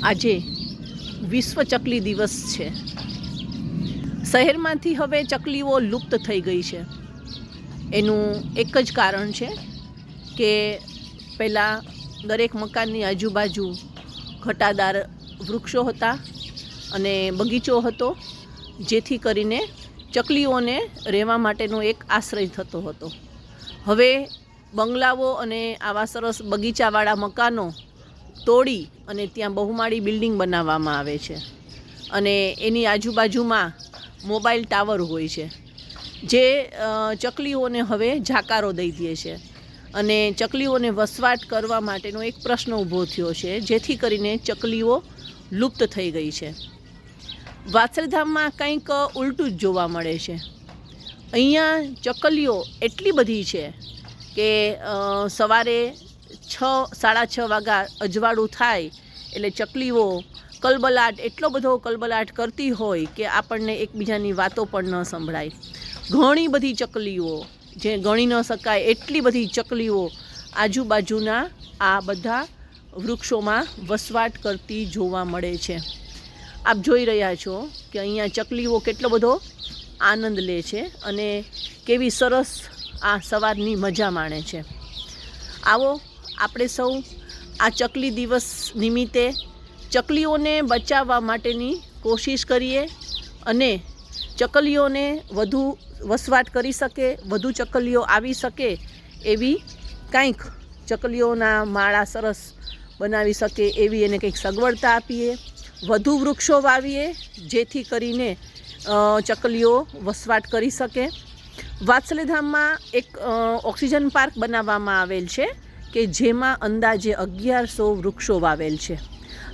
આજે વિશ્વ ચકલી દિવસ છે। શહેરમાંથી હવે ચકલીઓ લુપ્ત થઈ ગઈ છે। એનું એક જ કારણ છે કે પહેલાં દરેક મકાનની આજુબાજુ ઘટાદાર વૃક્ષો હતા અને બગીચો હતો, જેથી કરીને ચકલીઓને રહેવા માટેનો એક આશ્રય થતો હતો। હવે બંગલાઓ અને આવા સરસ બગીચાવાળા મકાનો તોડી અને ત્યાં બહુમાળી બિલ્ડિંગ બનાવવામાં આવે છે અને એની આજુબાજુમાં મોબાઈલ ટાવર હોય છે, જે ચકલીઓને હવે જાકારો દઈ દે છે અને ચકલીઓને વસવાટ કરવા માટેનો એક પ્રશ્ન ઊભો થયો છે, જેથી કરીને ચકલીઓ લુપ્ત થઈ ગઈ છે। વાછરધામમાં કંઈક ઉલટું જ જોવા મળે છે। અહીંયા ચકલીઓ એટલી બધી છે કે સવારે 6-6:30 વાગ્યા અજવાળું થાય એટલે ચકલીઓ કલબલાટ, એટલો બધો કલબલાટ કરતી હોય કે આપણને એકબીજાની વાતો પણ ન સંભળાય। ઘણી બધી ચકલીઓ, જે ગણી ન શકાય એટલી બધી ચકલીઓ આજુબાજુના આ બધા વૃક્ષોમાં વસવાટ કરતી જોવા મળે છે। આપ જોઈ રહ્યા છો કે અહીંયા ચકલીઓ કેટલો બધો આનંદ લે છે અને કેવી સરસ આ સવારની મજા માણે છે। આવો આપણે સૌ આ ચકલી દિવસ નિમિત્તે ચકલીઓને બચાવવા માટેની કોશિશ કરીએ અને ચકલીઓને વધુ વસવાટ કરી શકે, વધુ ચકલીઓ આવી શકે એવી કંઈક ચકલીઓના માળા સરસ બનાવી શકે એવી એને કંઈક સગવડતા આપીએ, વધુ વૃક્ષો વાવીએ, જેથી કરીને ચકલીઓ વસવાટ કરી શકે। વાછરધામમાં એક ઓક્સિજન પાર્ક બનાવવામાં આવેલ છે કે જેમાં અંદાજે 1100 વૃક્ષો વાવેલ છે।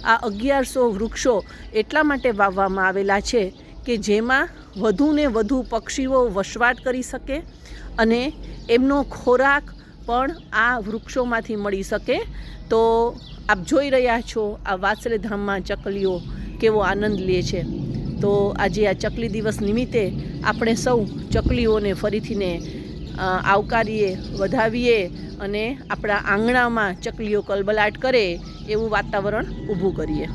આ 1100 વૃક્ષો એટલા માટે વાવવામાં આવેલા છે કે જેમાં વધુને વધુ પક્ષીઓ વસવાટ કરી શકે અને એમનો ખોરાક પણ આ વૃક્ષોમાંથી મળી શકે। તો આપ જોઈ રહ્યા છો આ વાછરધામમાં ચકલીઓ કેવો આનંદ લે છે। તો આજે આ ચકલી દિવસ નિમિત્તે આપણે સૌ ચકલીઓને ફરીથીને આવકારીએ, વધાવીએ અને આપણા આંગણામાં ચકલીઓ કલબલાટ કરે એવું વાતાવરણ ઊભું કરીએ।